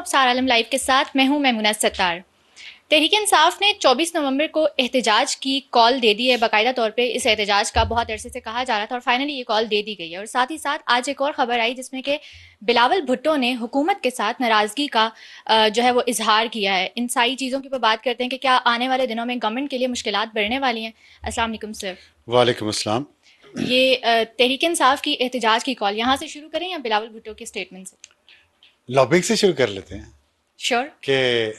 अबसार आलम live के साथ मैं हूं मैमुना सत्तार। तहरीक-ए-इंसाफ ने 24 नवंबर को एहतजाज की कॉल दे दी है। बाकायदा तौर पे इस एहतजाज का बहुत अरसे से कहा जा रहा था और फाइनली ये कॉल दे दी गई है। और साथ ही साथ आज एक और ख़बर आई जिसमें कि बिलावल भुट्टो ने हुकूमत के साथ नाराज़गी का जो है वो इजहार किया है। इन सारी चीज़ों के ऊपर बात करते हैं कि क्या आने वाले दिनों में गवर्नमेंट के लिए मुश्किलात बढ़ने वाली हैं। अस्सलाम वालेकुम सर। वालेकुम अस्सलाम। ये तहरीक-ए-इंसाफ की एहतजाज की कॉल यहाँ से शुरू करें या बिलावल भुट्टो के स्टेटमेंट से? लॉबिंग से शुरू कर लेते हैं श्योर। कि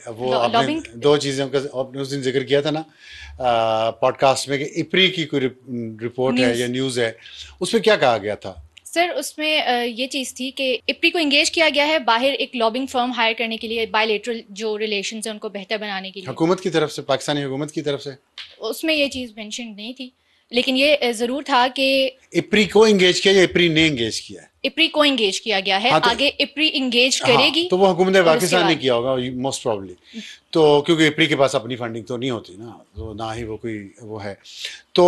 वो आपने लॉबिंग दो चीज़ों का आपने उस दिन जिक्र किया था ना पॉडकास्ट में कि इपरी की कोई रिपोर्ट है या न्यूज़ है, उसमें क्या कहा गया था? सर उसमें ये चीज़ थी कि इप्री को इंगेज किया गया है बाहर एक लॉबिंग फर्म हायर करने के लिए, बायलैटरल जो रिलेशंस हैं उनको बेहतर बनाने के लिए। हुकूमत की तरफ से, पाकिस्तानी हुकूमत की तरफ से उसमें ये चीज़ मेंशन नहीं थी, लेकिन ये ज़रूर था कि इपरी को इंगेज किया या इपरी ने इंगेज किया है? इप्री को इंगेज किया गया है। हाँ, तो आगे इप्री इंगेज करेगी। हाँ, तो वो हुकूमत पाकिस्तान ने किया होगा मोस्ट प्रॉब्ली। तो क्योंकि इपरी के पास अपनी फंडिंग तो नहीं होती ना, तो ना ही वो कोई वो है। तो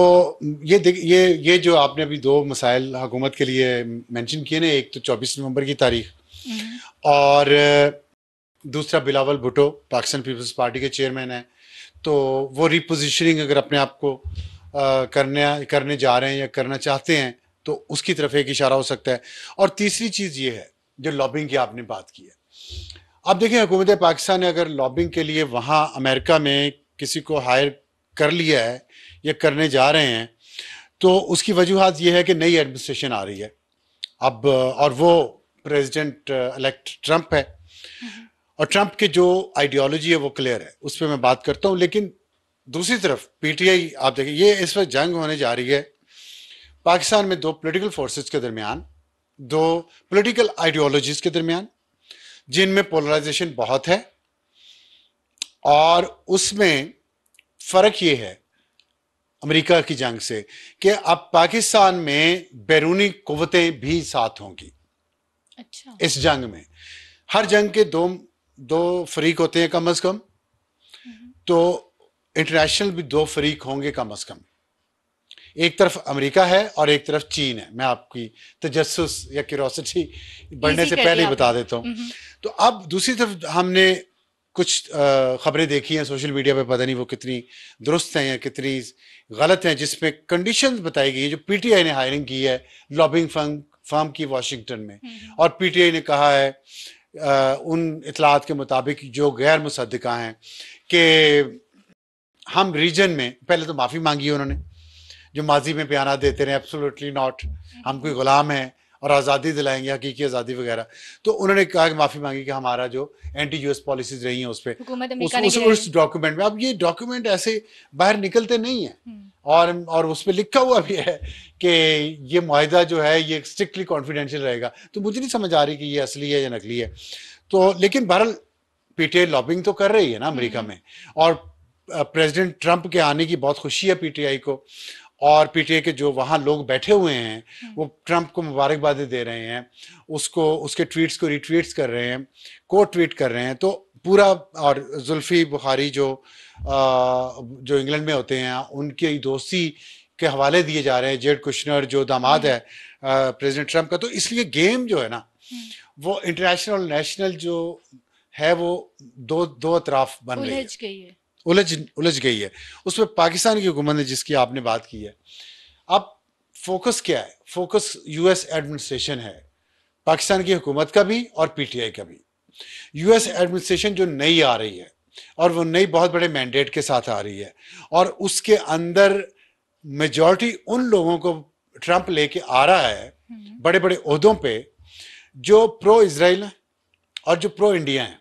ये जो आपने अभी दो मसाइल हुकूमत के लिए मेंशन किए ना, एक तो 24 नवंबर की तारीख और दूसरा बिलावल भुट्टो पाकिस्तान पीपल्स पार्टी के चेयरमैन है, तो वो रिपोजिशनिंग अगर अपने आप को करने जा रहे हैं या करना चाहते हैं तो उसकी तरफ एक इशारा हो सकता है। और तीसरी चीज़ ये है जो लॉबिंग की आपने बात की है। अब देखिए, हुकूमत पाकिस्तान ने अगर लॉबिंग के लिए वहाँ अमेरिका में किसी को हायर कर लिया है या करने जा रहे हैं, तो उसकी वजूहत ये है कि नई एडमिनिस्ट्रेशन आ रही है अब, और वो प्रेसिडेंट इलेक्ट ट्रंप है, और ट्रंप की जो आइडियोलॉजी है वो क्लियर है, उस पर मैं बात करता हूँ। लेकिन दूसरी तरफ पीटीआई, आप देखिए ये इस वक्त जंग होने जा रही है पाकिस्तान में दो पॉलिटिकल फोर्सेस के दरमियान, दो पॉलिटिकल आइडियोलॉजीज के दरमियान, जिनमें पोलराइजेशन बहुत है। और उसमें फर्क ये है अमेरिका की जंग से कि अब पाकिस्तान में बैरूनी कुव्वतें भी साथ होंगी। अच्छा। इस जंग में हर जंग के दो फरीक होते हैं कम अज कम, तो इंटरनेशनल भी दो फरीक होंगे कम अज कम। एक तरफ अमेरिका है और एक तरफ चीन है। मैं आपकी तजस्सुस या क्यूरोसिटी बढ़ने से पहले ही बता देता हूँ। तो अब दूसरी तरफ हमने कुछ खबरें देखी हैं सोशल मीडिया पे, पता नहीं वो कितनी दुरुस्त हैं या कितनी गलत हैं, जिसमें कंडीशंस बताई गई है जो पीटीआई ने हायरिंग की है लॉबिंग फर्म की वाशिंगटन में। और पीटीआई ने कहा है उन इतलात के मुताबिक जो गैर मुसद्दिका हैं कि हम रीजन में, पहले तो माफ़ी मांगी है उन्होंने जो माजी में बयान देते रहे, एब्सोल्युटली नॉट, हम कोई गुलाम हैं और आज़ादी दिलाएंगे, हकीकी आज़ादी वगैरह। तो उन्होंने कहा कि माफ़ी मांगी कि हमारा जो एंटी यूएस पॉलिसीज रही हैं उस पर उस डॉक्यूमेंट में। अब ये डॉक्यूमेंट ऐसे बाहर निकलते नहीं हैं, और उस पर लिखा हुआ भी है कि ये मुआहिदा जो है ये स्ट्रिक्टली कॉन्फिडेंशियल रहेगा। तो मुझे नहीं समझ आ रही कि ये असली है या नकली है। तो लेकिन बहरहाल पीटीआई लॉबिंग तो कर रही है ना अमेरिका में, और प्रेसिडेंट ट्रंप के आने की बहुत खुशी है पीटीआई को, और पीटीआई के जो वहाँ लोग बैठे हुए हैं वो ट्रंप को मुबारकबादी दे रहे हैं, उसको उसके ट्वीट्स को रिट्वीट्स कर रहे हैं, को ट्वीट कर रहे हैं। तो पूरा, और जुल्फी बुखारी जो इंग्लैंड में होते हैं उनकी दोस्ती के हवाले दिए जा रहे हैं, जेड कुशनर जो दामाद है प्रेसिडेंट ट्रंप का। तो इसलिए गेम जो है ना वो इंटरनेशनल और नेशनल जो है वो दो अतराफ बन गई है, उलझ गई है। उसमें पाकिस्तान की हुकूमत ने, जिसकी आपने बात की है, अब फोकस क्या है? फोकस यूएस एडमिनिस्ट्रेशन है, पाकिस्तान की हुकूमत का भी और पीटीआई का भी। यूएस एडमिनिस्ट्रेशन जो नई आ रही है, और वो नई बहुत बड़े मैंडेट के साथ आ रही है, और उसके अंदर मेजॉरिटी उन लोगों को ट्रंप लेके आ रहा है बड़े बड़े ओहदों पे, जो प्रो इजराइल है और जो प्रो इंडिया है,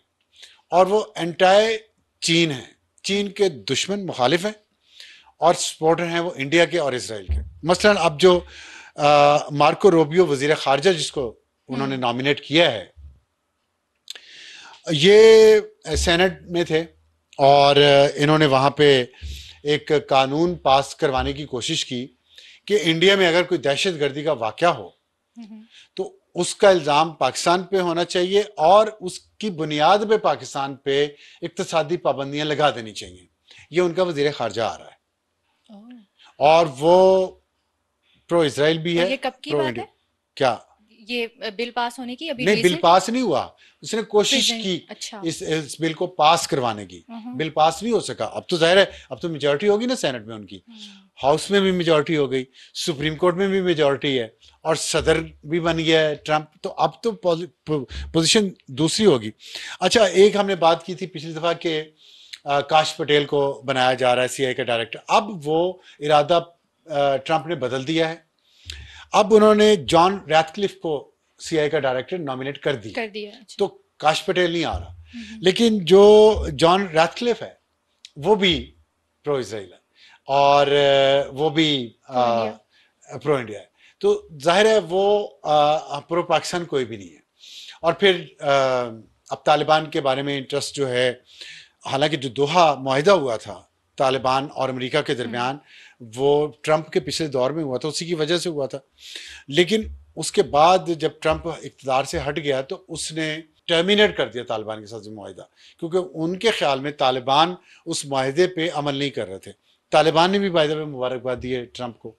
और वो एंटाई चीन है, चीन के दुश्मन मुखालिफ हैं, और सपोर्टर हैं वो इंडिया के और इसराइल के। मसलन अब जो मार्को रूबियो वजीर खारजा जिसको उन्होंने नॉमिनेट किया है, ये सेनेट में थे, और इन्होंने वहाँ पे एक कानून पास करवाने की कोशिश की कि इंडिया में अगर कोई दहशतगर्दी का वाक़या हो तो उसका इल्ज़ाम पाकिस्तान पे होना चाहिए, और उसकी बुनियाद पे पाकिस्तान पे इक्तिसादी पाबंदियां लगा देनी चाहिए। ये उनका वजीर खारजा आ रहा है, और वो प्रो इजराइल भी है, ये कब की प्रो बात इंडिया। है? क्या ये बिल पास होने की अभी नहीं, बिल recent? पास नहीं हुआ, उसने कोशिश Present, की अच्छा। इस बिल को पास करवाने की, बिल पास नहीं हो सका। अब तो जाहिर है, अब तो मेजोरिटी होगी ना सेनेट में उनकी, हाउस में भी मेजोरिटी हो गई, सुप्रीम कोर्ट में भी मेजोरिटी है, और सदर भी बन गया है ट्रंप, तो अब तो पोजीशन दूसरी होगी। अच्छा, एक हमने बात की थी पिछली दफा के काश पटेल को बनाया जा रहा है सीआईए का डायरेक्टर। अब वो इरादा ट्रंप ने बदल दिया है, अब उन्होंने जॉन रैथक्लिफ को सीआईए का डायरेक्टर नॉमिनेट कर दिया। अच्छा। तो काश पटेल नहीं आ रहा, लेकिन जो जॉन रैथक्लिफ है वो भी प्रो इजराइल है, और वो भी प्रो इंडिया है। तो जाहिर है वो प्रो पाकिस्तान कोई भी नहीं है। और फिर अब तालिबान के बारे में इंटरेस्ट जो है, हालांकि जो दोहा मुआहिदा हुआ था तालिबान और अमेरिका के दरमियान, वो ट्रंप के पिछले दौर में हुआ था, उसी की वजह से हुआ था। लेकिन उसके बाद जब ट्रंप इक़्तिदार से हट गया तो उसने टर्मिनेट कर दिया तालिबान के साथ मुआहिदा, क्योंकि उनके ख्याल में तालिबान उस मुआहिदे पे अमल नहीं कर रहे थे। तालिबान ने भी बाय द वे मुबारकबाद दी है ट्रंप को।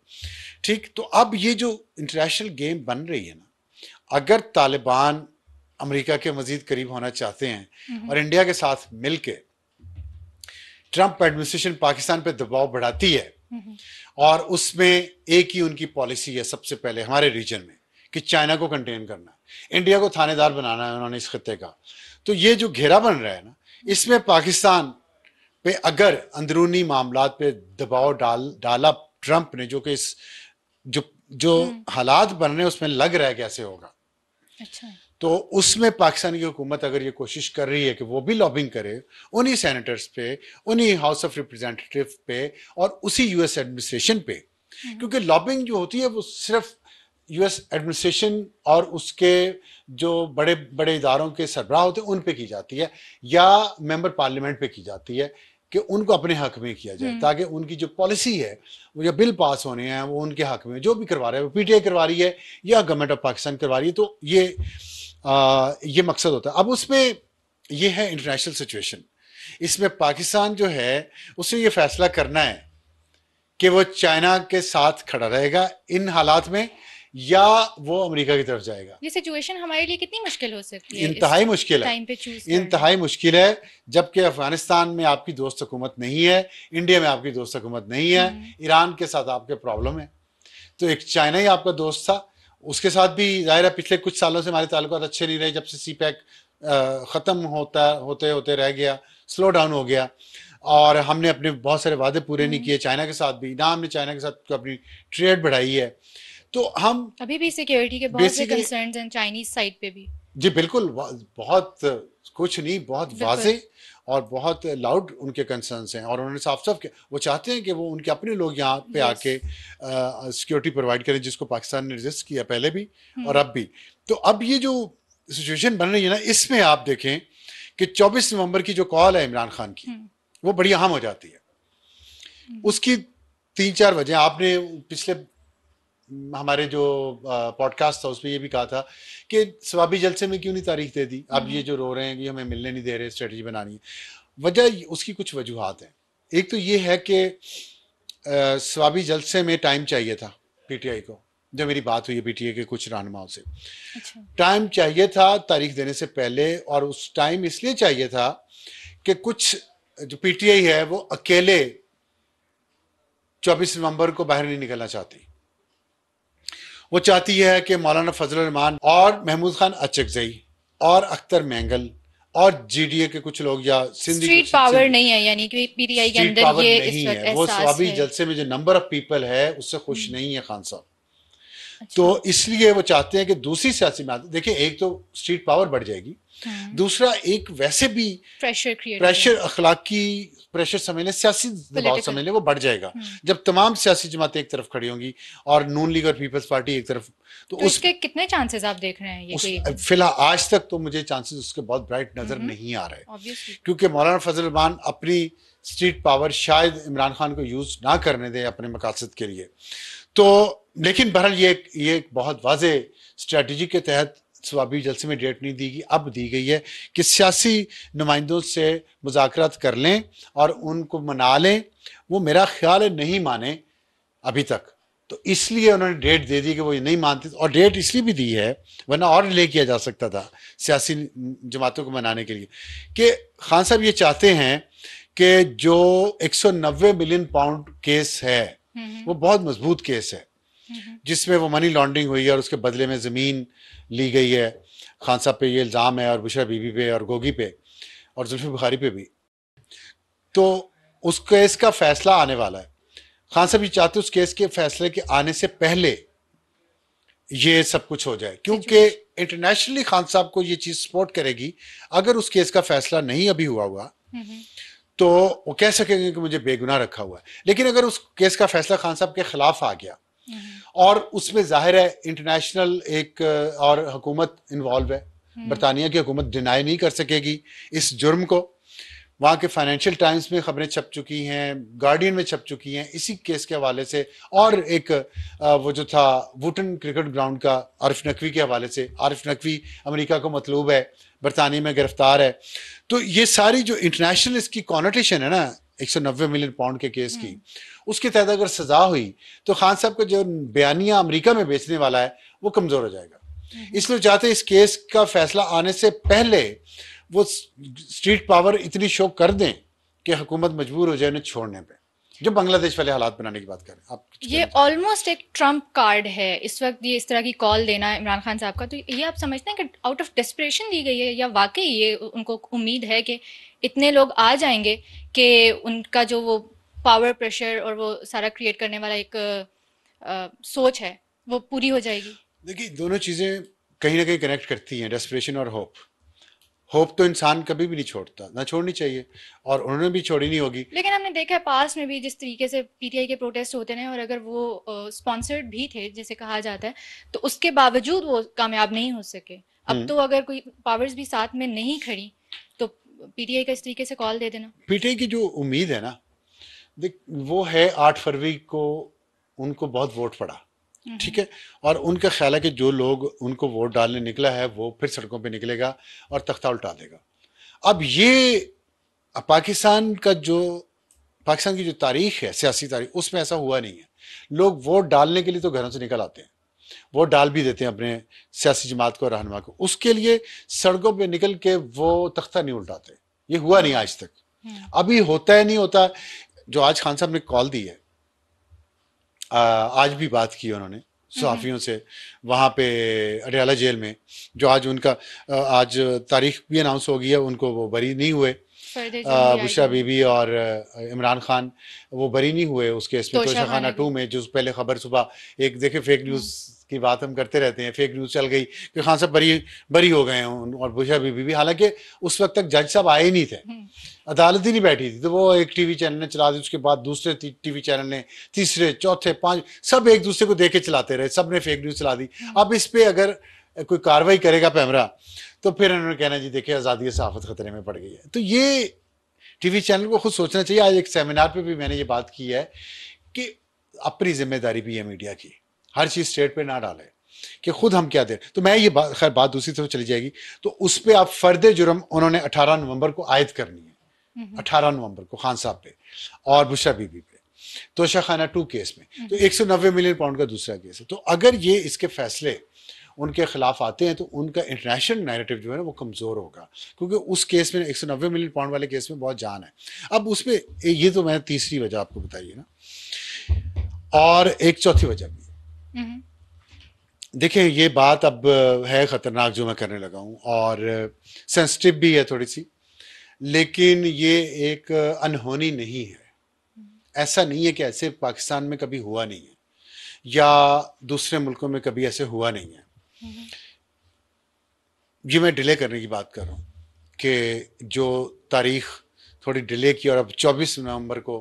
ठीक, तो अब ये जो इंटरनेशनल गेम बन रही है ना, अगर तालिबान अमेरिका के मजीद करीब होना चाहते हैं और इंडिया के साथ मिलके ट्रंप एडमिनिस्ट्रेशन पाकिस्तान पे दबाव बढ़ाती है, और उसमें एक ही उनकी पॉलिसी है सबसे पहले हमारे रीजन में कि चाइना को कंटेन करना है, इंडिया को थानेदार बनाना है उन्होंने इस खत्ते का। तो ये जो घेरा बन रहा है ना, इसमें पाकिस्तान पे अगर अंदरूनी मामलात पे दबाव डाला ट्रंप ने, जो कि इस जो हालात बन रहे हैं उसमें लग रहा है कैसे होगा। अच्छा। तो उसमें पाकिस्तान की हुकूमत अगर ये कोशिश कर रही है कि वो भी लॉबिंग करे उन्हीं सेनेटर्स पे, उन्हीं हाउस ऑफ रिप्रेजेंटेटिव पे, और उसी यूएस एडमिनिस्ट्रेशन पे, क्योंकि लॉबिंग जो होती है वो सिर्फ यूएस एडमिनिस्ट्रेशन और उसके जो बड़े बड़े इदारों के सरबराह होते हैं उन पे की जाती है, या मेंबर पार्लियामेंट पे की जाती है कि उनको अपने हक में किया जाए, ताकि उनकी जो पॉलिसी है वो जो बिल पास होने हैं वो उनके हक में, जो भी करवा रहे हैं, वो पीटीआई करवा रही है या गवर्नमेंट ऑफ पाकिस्तान करवा रही है। तो ये मकसद होता है। अब उसमें ये है इंटरनेशनल सिचुएशन, इसमें पाकिस्तान जो है उसने ये फैसला करना है कि वो चाइना के साथ खड़ा रहेगा इन हालात में, या वो अमेरिका की तरफ जाएगा। ये सिचुएशन हमारे लिए कितनी मुश्किल हो सकती है? इंतहाई मुश्किल है, इंतहाई मुश्किल है, जबकि अफगानिस्तान में आपकी दोस्त हुकूमत नहीं है, इंडिया में आपकी दोस्त हुकूमत नहीं है, ईरान के साथ आपके प्रॉब्लम है, तो एक चाइना ही आपका दोस्त था, उसके साथ भी जाहिर है पिछले कुछ सालों से हमारे ताल्लुकात अच्छे नहीं रहे, जब से सीपैक ख़त्म होते होते रह गया, स्लो डाउन हो गया, और हमने अपने बहुत सारे वादे पूरे नहीं किए चाइना के साथ भी, ना हमने चाइना के साथ अपनी ट्रेड बढ़ाई है। तो हम अभी भी सिक्योरिटी के बहुत से कंसर्न्स हैं चाइनीज साइड पे भी। जी बिल्कुल, बहुत कुछ नहीं, बहुत वाजे और बहुत लाउड उनके कंसर्न्स हैं, और उन्होंने साफ साफ वो चाहते हैं कि वो उनके अपने लोग यहाँ पे आके सिक्योरिटी प्रोवाइड करें, जिसको पाकिस्तान ने रेजिस्ट किया पहले भी और अब भी। तो अब ये जो सिचुएशन बन रही है ना, इसमें आप देखें कि 24 नवंबर की जो कॉल है इमरान खान की, वो बड़ी अहम हो जाती है। उसकी 3-4 वजह आपने पिछले हमारे जो पॉडकास्ट था उसमें ये भी कहा था कि सवाबी जलसे में क्यों नहीं तारीख दे दी, अब ये जो रो रहे हैं कि हमें मिलने नहीं दे रहे, स्ट्रेटजी बनानी है। वजह उसकी कुछ वजूहात हैं। एक तो ये है कि सवाबी जलसे में टाइम चाहिए था पीटीआई को, जो मेरी बात हुई है पीटीआई के कुछ रहनुमाओं से। अच्छा। टाइम चाहिए था तारीख देने से पहले, और उस टाइम इसलिए चाहिए था कि कुछ जो पीटीआई है वो अकेले 24 नवंबर को बाहर नहीं निकलना चाहती। वो चाहती है कि मौलाना फजल रहमान और महमूद खान अचकजई और अख्तर मैंगल और जीडीए के कुछ लोग, या सिंधी स्ट्रीट पावर नहीं है, यानी कि पीटीआई के अंदर ये नहीं है, वो सवाबी जलसे में जो नंबर ऑफ पीपल है उससे खुश नहीं है खान साहब। अच्छा। तो इसलिए वो चाहते हैं कि दूसरी सियासी में, देखिए एक तो स्ट्रीट पावर बढ़ जाएगी, दूसरा एक वैसे भी प्रेशर अखलाकी प्रेशर समझ लें, सियासी दबाव समझ लें, वो बढ़ जाएगा जब तमाम सियासी जमातें एक तरफ खड़ी होंगी और नून लीग और पीपल्स पार्टी एक तरफ। तो उसके कितने चांसेस आप देख रहे हैं? ये फिलहाल आज तक तो मुझे चांसेस उसके बहुत ब्राइट नजर नहीं आ रहे, क्योंकि मौलाना फजल रहमान अपनी स्ट्रीट पावर शायद इमरान खान को यूज ना करने दे अपने मकासद के लिए। तो लेकिन बहरहाल ये एक बहुत वाजे स्ट्रेटजी के तहत सवाबी जलसे में डेट नहीं दी गई, अब दी गई है कि सियासी नुमाइंदों से मुज़ाकरात कर लें और उनको मना लें। वो मेरा ख्याल है नहीं माने अभी तक, तो इसलिए उन्होंने डेट दे दी कि वो ये नहीं मानते, और डेट इसलिए भी दी है, वरना और डिले किया जा सकता था सियासी जमातों को मनाने के लिए, कि खान साहब ये चाहते हैं कि जो 190 मिलियन पाउंड केस है वो बहुत मजबूत केस है, जिसमें वो मनी लॉन्ड्रिंग हुई है और उसके बदले में ज़मीन ली गई है। खान साहब पे ये इल्ज़ाम है, और बुशरा बीबी पे और गोगी पे और जुल्फिकार बुखारी पे भी। तो उस केस का फैसला आने वाला है। खान साहब ये चाहते उस केस के फैसले के आने से पहले ये सब कुछ हो जाए, क्योंकि इंटरनेशनली खान साहब को ये चीज सपोर्ट करेगी। अगर उस केस का फैसला नहीं अभी हुआ तो वो कह सकेंगे कि मुझे बेगुनाह रखा हुआ है। लेकिन अगर उस केस का फैसला खान साहब के खिलाफ आ गया और उसमें जाहिर है इंटरनेशनल एक और हुकूमत इन्वॉल्व है, बरतानिया की हुकूमत डिनाई नहीं कर सकेगी इस जुर्म को। वहाँ के फाइनेंशियल टाइम्स में खबरें छप चुकी हैं, गार्डियन में छप चुकी हैं इसी केस के हवाले से, और एक वो जो था वुटन क्रिकेट ग्राउंड का आरिफ नकवी के हवाले से। आरिफ नकवी अमेरिका को मतलूब है, बरतानिया में गिरफ्तार है। तो ये सारी जो इंटरनेशनल इसकी कॉनोटेशन है ना 190 मिलियन पाउंड के केस की, उसके तहत अगर सजा हुई तो खान साहब का जो बयानिया अमेरिका में बेचने वाला है वो कमजोर हो जाएगा। इसलिए चाहते इस केस का फैसला आने से पहले वो स्ट्रीट पावर इतनी शो कर दें कि हुकूमत मजबूर हो जाए उन्हें छोड़ने पे, जो बांग्लादेश वाले हालात बनाने की बात कर रहे हैं आप। ये ऑलमोस्ट एक ट्रम्प कार्ड है इस वक्त, ये इस तरह की कॉल देना इमरान खान साहब का। तो ये आप समझते हैं कि आउट ऑफ डेस्परेशन दी गई है, या वाकई ये उनको उम्मीद है कि इतने लोग आ जाएंगे कि उनका जो वो पावर प्रेशर और वो सारा क्रिएट करने वाला एक सोच है वो पूरी हो जाएगी? देखिए दोनों चीजें कहीं ना कहीं कनेक्ट करती हैं, डेस्परेशन और होप। होप तो इंसान कभी भी नहीं छोड़ता, ना छोड़नी चाहिए, और उन्होंने भी छोड़ी नहीं होगी। लेकिन हमने देखा है पास में भी जिस तरीके से पीटीआई के प्रोटेस्ट होते हैं, और अगर वो स्पॉन्सर्ड भी थे जैसे कहा जाता है, तो उसके बावजूद वो कामयाब नहीं हो सके। अब तो अगर कोई पावर्स भी साथ में नहीं खड़ी तो पीटीआई का इस तरीके से कॉल दे देना। पीटीआई की जो उम्मीद है ना, देख वो है 8 फरवरी को उनको बहुत वोट पड़ा, ठीक है, और उनका ख्याल है कि जो लोग उनको वोट डालने निकला है वो फिर सड़कों पे निकलेगा और तख्ता उल्टा देगा। अब ये पाकिस्तान की जो तारीख है, सियासी तारीख, उसमें ऐसा हुआ नहीं है। लोग वोट डालने के लिए तो घरों से निकल आते हैं, वोट डाल भी देते हैं अपने सियासी जमात को, रहनुमा को, उसके लिए सड़कों पे निकल के वो तख्ता नहीं उल्टाते। ये हुआ नहीं आज तक, अभी होता है नहीं होता। जो आज खान साहब ने कॉल दी है, आज भी बात की उन्होंने सहाफ़ियों से वहाँ पे अडयाला जेल में, जो आज उनका आज तारीख भी अनाउंस हो गई है, उनको वो बरी नहीं हुए, बुशरा बीबी और इमरान खान वो बरी नहीं हुए उस केस में, तोशाखाना 2 में। जो पहले खबर सुबह एक देखे, फेक न्यूज़ की बात हम करते रहते हैं, फेक न्यूज़ चल गई कि खान साहब बरी हो गए हैं, और बुशरा बीबी भी, हालांकि उस वक्त तक जज साहब आए ही नहीं थे, अदालत ही नहीं बैठी थी। तो वो एक टीवी चैनल ने चला दी, उसके बाद दूसरे टीवी चैनल ने, तीसरे, चौथे, 5, सब एक दूसरे को देख के चलाते रहे, सब ने फेक न्यूज़ चला दी। अब इस पे अगर कोई कार्रवाई करेगा पैमरा तो फिर उन्होंने कहना जी देखिए आज़ादी सहाफ़त खतरे में पड़ गई है। तो ये टीवी चैनल को खुद सोचना चाहिए। आज एक सेमिनार पे भी मैंने ये बात की है कि अपनी जिम्मेदारी भी है मीडिया की, हर चीज़ स्टेट पे ना डाले कि खुद हम क्या दें। तो मैं ये खैर बात दूसरी तरफ चली जाएगी, तो उस पर आप फर्द जुर्म उन्होंने 18 नवंबर को आयद करनी है, 18 नवंबर को खान साहब पे और बुशरा बीबी पे, तोशाखाना 2 केस में। तो 190 मिलियन पाउंड का दूसरा केस है। तो अगर ये इसके फैसले उनके खिलाफ आते हैं तो उनका इंटरनेशनल नैरेटिव जो है ना वो कमज़ोर होगा, क्योंकि उस केस में 190 मिलियन पाउंड वाले केस में बहुत जान है। अब उसमें ये तो मैंने तीसरी वजह आपको बताई है ना, और एक चौथी वजह भी। देखिए ये बात अब है ख़तरनाक जो मैं करने लगा हूँ, और सेंसिटिव भी है थोड़ी सी, लेकिन ये एक अनहोनी नहीं है। ऐसा नहीं है कि ऐसे पाकिस्तान में कभी हुआ नहीं है या दूसरे मुल्कों में कभी ऐसे हुआ नहीं है। ये मैं डिले करने की बात कर रहा हूँ कि जो तारीख थोड़ी डिले की, और अब 24 नवंबर को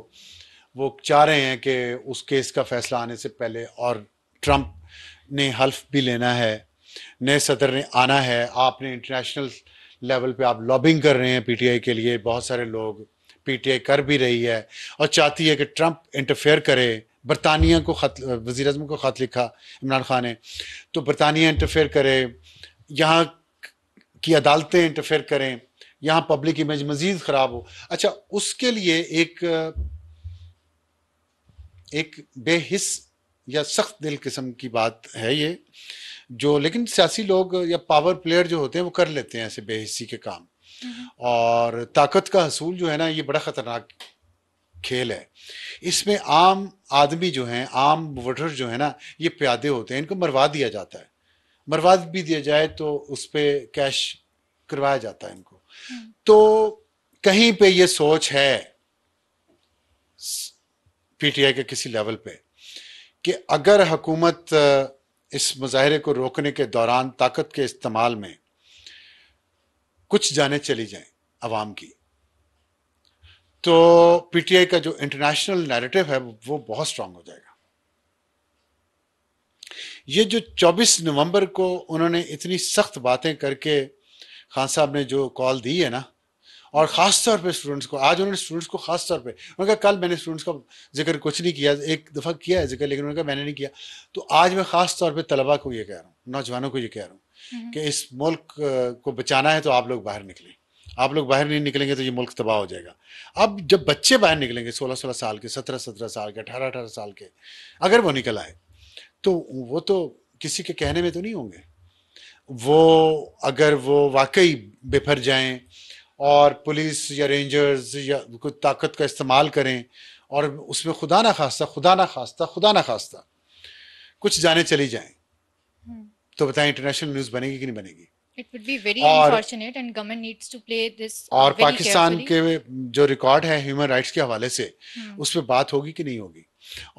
वो चाह रहे हैं कि उस केस का फैसला आने से पहले, और ट्रंप ने हल्फ भी लेना है, नए सदर ने आना है। आपने इंटरनेशनल लेवल पे आप लॉबिंग कर रहे हैं पीटीआई के लिए, बहुत सारे लोग, पीटीआई कर भी रही है और चाहती है कि ट्रंप इंटरफेयर करे। बरतानिया को खत, वज़ीर आज़म को ख़त लिखा इमरान खान ने, तो बरतानिया इंटरफेयर करे, यहाँ की अदालतें इंटरफेयर करें, यहाँ पब्लिक इमेज मज़ीद ख़राब हो। अच्छा, उसके लिए एक बेहिस या सख्त दिल किस्म की बात है ये, जो लेकिन सियासी लोग या पावर प्लेयर जो होते हैं वो कर लेते हैं ऐसे बेहिस्सी के काम। और ताकत का हसूल जो है ना, ये बड़ा खतरनाक खेल है। इसमें आम आदमी जो हैं, आम वोटर जो है ना, ये प्यादे होते हैं, इनको मरवा दिया जाता है। मरवा भी दिया जाए तो उस पर कैश करवाया जाता है इनको। तो कहीं पे ये सोच है पीटीआई के किसी लेवल पे कि अगर हुकूमत इस मुजाहरे को रोकने के दौरान ताकत के इस्तेमाल में कुछ जाने चली जाएं अवाम की, तो पीटीआई का जो इंटरनेशनल नैरेटिव है वो बहुत स्ट्रांग हो जाएगा। ये जो 24 नवंबर को उन्होंने इतनी सख्त बातें करके खान साहब ने जो कॉल दी है ना, और ख़ास तौर पे स्टूडेंट्स को, आज उन्होंने स्टूडेंट्स को ख़ास तौर पे, उन्होंने कहा कल मैंने स्टूडेंट्स का जिक्र कुछ नहीं किया, एक दफ़ा किया है जिक्र, लेकिन उन्होंने कहा मैंने नहीं किया। तो आज मैं ख़ास तौर पे तलबा को ये कह रहा हूँ, नौजवानों को ये कह रहा हूँ कि इस मुल्क को बचाना है तो आप लोग बाहर निकलें। आप लोग बाहर नहीं निकलेंगे तो ये मुल्क तबाह हो जाएगा। अब जब बच्चे बाहर निकलेंगे 16-16 साल के, 17-17 साल के, 18-18 साल के, अगर वो निकल आए तो वो तो किसी के कहने में तो नहीं होंगे। वो अगर वो वाकई बेफर जाएं और पुलिस या रेंजर्स या कोई ताकत का इस्तेमाल करें और उसमें खुदा ना खास्ता कुछ जाने चली जाएं, तो बताएं इंटरनेशनल न्यूज़ बनेगी कि नहीं बनेगी? It would be very unfortunate and government needs to play this और very पाकिस्तान carefully. के जो रिकॉर्ड है ह्यूमन राइट्स के हवाले से, उस पर बात होगी कि नहीं होगी?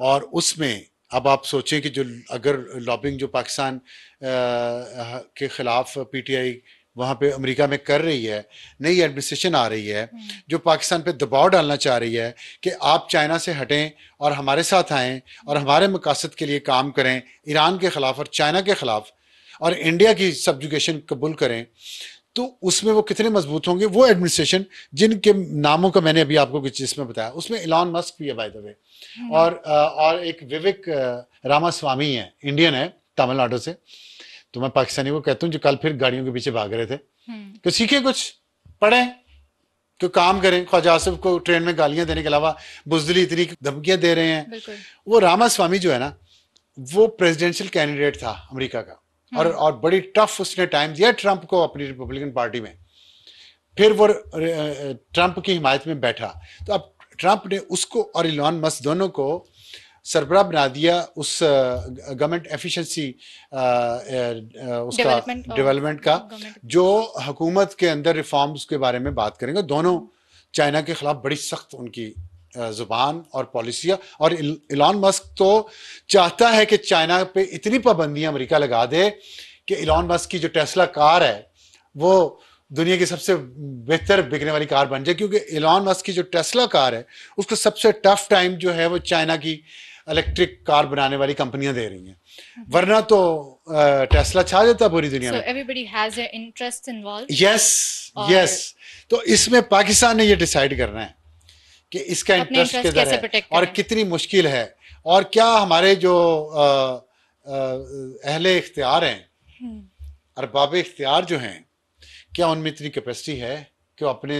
और उसमें अब आप सोचें कि जो अगर लॉबिंग जो पाकिस्तान के खिलाफ पीटीआई वहाँ पे अमेरिका में कर रही है, नई एडमिनिस्ट्रेशन आ रही है जो पाकिस्तान पे दबाव डालना चाह रही है कि आप चाइना से हटें और हमारे साथ आएँ और हमारे मकासद के लिए काम करें, ईरान के खिलाफ और चाइना के खिलाफ, और इंडिया की सब्जुगेशन कबूल करें, तो उसमें वो कितने मजबूत होंगे? वो एडमिनिस्ट्रेशन जिनके नामों का मैंने अभी आपको कुछ इसमें बताया, उसमें इलॉन मस्क भी है बाय द वे, और एक विवेक रामास्वामी है, इंडियन है, तमिलनाडु से। तो मैं पाकिस्तानी को कहता हूँ जो कल फिर गाड़ियों के पीछे भाग रहे थे, तो सीखें, कुछ पढ़ें, तो काम करें। ख्वाजा आसिफ को ट्रेन में गालियां देने के अलावा बुजदिली इतनी धमकियां दे रहे हैं। वो रामास्वामी जो है ना, वो प्रेसिडेंशियल कैंडिडेट था अमेरिका का, और बड़ी टफ उसने टाइम दिया ट्रंप को अपनी रिपब्लिकन पार्टी में। फिर वो ट्रंप की हिमायत में बैठा, तो अब ट्रंप ने उसको और इलॉन मस्क दोनों को सरबराह बना दिया उस गवर्नमेंट एफिशिएंसी उसका डेवलपमेंट का, जो हुकूमत के अंदर रिफॉर्म्स के बारे में बात करेंगे। दोनों चाइना के खिलाफ बड़ी सख्त उनकी जुबान और पॉलिसियाँ, और इलॉन मस्क तो चाहता है कि चाइना पे इतनी पाबंदियां अमेरिका लगा दे कि इलॉन मस्क की जो टेस्ला कार है वो दुनिया की सबसे बेहतर बिकने वाली कार बन जाए, क्योंकि इलॉन मस्क की जो टेस्ला कार है उसको सबसे टफ टाइम जो है वो चाइना की इलेक्ट्रिक कार बनाने वाली कंपनियां दे रही हैं, वरना तो टेस्ला छा जाता पूरी दुनिया में। everybody has their interests involved. Yes. तो इसमें पाकिस्तान ने ये डिसाइड करना है कि इसका इंटरेस्ट किधर है और कितनी मुश्किल है, और क्या हमारे जो अहले इख्तियार हैं, अरबाब इख्तियार जो हैं, क्या उनमें इतनी कैपेसिटी है कि वो अपने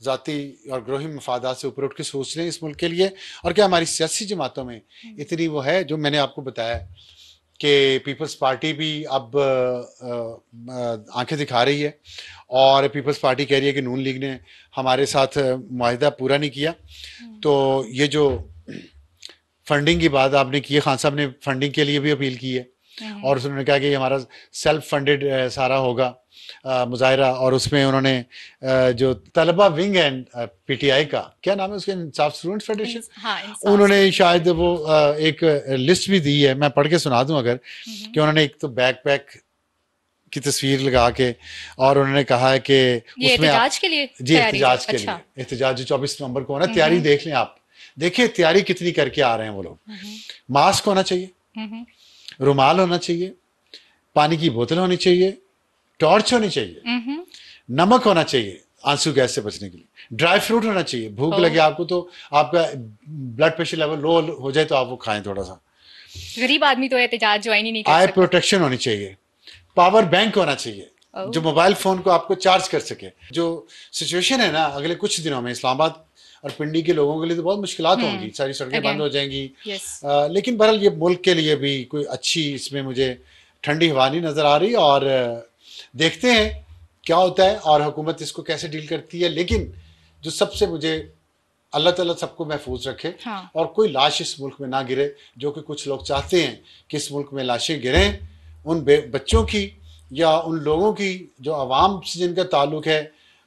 ज़ाती और ग्रोही मफादात से ऊपर उठ के सोच लें इस मुल्क के लिए? और क्या हमारी सियासी जमातों में इतनी वो है? जो मैंने आपको बताया कि पीपल्स पार्टी भी अब आंखें दिखा रही है, और पीपल्स पार्टी कह रही है कि नून लीग ने हमारे साथ मुआहिदा पूरा नहीं किया। तो ये जो फंडिंग की बात आपने की है, खान साहब ने फंडिंग के लिए भी अपील की है, और उन्होंने कहा कि हमारा सेल्फ फंडेड सारा होगा मुजाहिरा, और उसमें उन्होंने जो तलबा विंग है पीटीआई का, क्या नाम है उसके, इंसाफ स्टूडेंट फेडरेशन, उन्होंने शायद वो एक लिस्ट भी दी है, मैं पढ़ के सुना दूं अगर, कि उन्होंने एक तो बैकपैक की तस्वीर लगा के, और उन्होंने कहा है कि उसमें एहतजाज के लिए, जी एहतजाज के लिए, एहतजाज जो 24 नवंबर को होना, तैयारी देख लें आप, देखिए तैयारी कितनी करके आ रहे हैं वो लोग। मास्क होना चाहिए, रुमाल होना चाहिए, पानी की बोतल होनी चाहिए, टॉर्च होनी चाहिए, नमक होना चाहिए आंसू गैस से बचने के लिए, ड्राई फ्रूट होना चाहिए, भूख लगे आपको तो, आपका ब्लड प्रेशर लेवल लो हो जाए तो आप वो खाएं थोड़ा सा। गरीब आदमी तो एहतजाज ज्वाइन ही नहीं कर सकता। आई प्रोटेक्शन होनी चाहिए, पावर बैंक होना चाहिए जो मोबाइल फोन को आपको चार्ज कर सके। जो सिचुएशन है ना अगले कुछ दिनों में इस्लामाबाद और पिंडी के लोगों के लिए तो बहुत मुश्किलात होंगी, सारी सड़कें Again. बंद हो जाएंगी। Yes. लेकिन बहरहाल ये मुल्क के लिए भी कोई अच्छी इसमें मुझे ठंडी हवा नहीं नज़र आ रही, और देखते हैं क्या होता है और हुकूमत इसको कैसे डील करती है। लेकिन जो सबसे मुझे, अल्लाह ताला सबको महफूज रखे, हाँ। और कोई लाश इस मुल्क में ना गिरे, जो कि कुछ लोग चाहते हैं कि इस मुल्क में लाशें गिरें, उन बच्चों की या उन लोगों की जो आवाम से जिनका ताल्लुक है।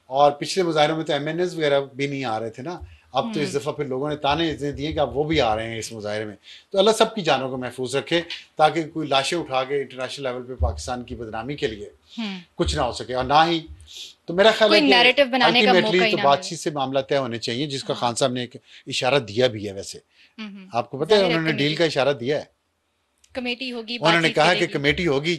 और पिछले मुजाहरों में तो MNAs वगैरह भी नहीं आ रहे थे ना, अब तो इस दफ़ा फिर लोगों ने ताने इतने दिए कि अब वो भी आ रहे हैं इस मुजाहरे में। तो अल्लाह सबकी जानों को महफूज रखे, ताकि कोई लाशें उठा के इंटरनेशनल लेवल पे पाकिस्तान की बदनामी के लिए कुछ ना हो सके, और ना ही तो मेरा ख्याल है कि नैरेटिव बनाने का मौका ही तो ना बातचीत से मामला तय होने चाहिए, जिसका खान साहब ने एक इशारा दिया भी है। वैसे आपको पता है उन्होंने डील का इशारा दिया है, कमेटी होगी, उन्होंने कहा कि कमेटी होगी,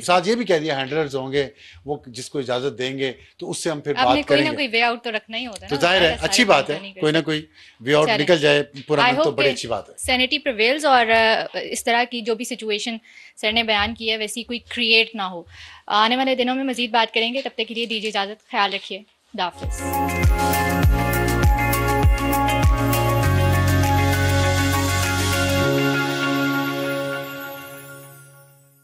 साथ ये भी कह दिया हैंडलर्स होंगे, वो जिसको इजाजत देंगे तो उससे हम फिर बात करेंगे। कोई ना कोई वे आउट तो रखना ही होता है तो जाहिर है अच्छी बात है, कोई ना कोई वे आउट निकल जाए पूरा, तो बड़ी अच्छी बात है। सैनिटी प्रिवेल्स, और इस तरह की जो भी सिचुएशन सर ने बयान की है वैसी कोई क्रिएट ना हो। आने वाले दिनों में मजीद बात करेंगे, तब तक के लिए दीजिए इजाजत, ख्याल रखिए, खुदा हाफिज़।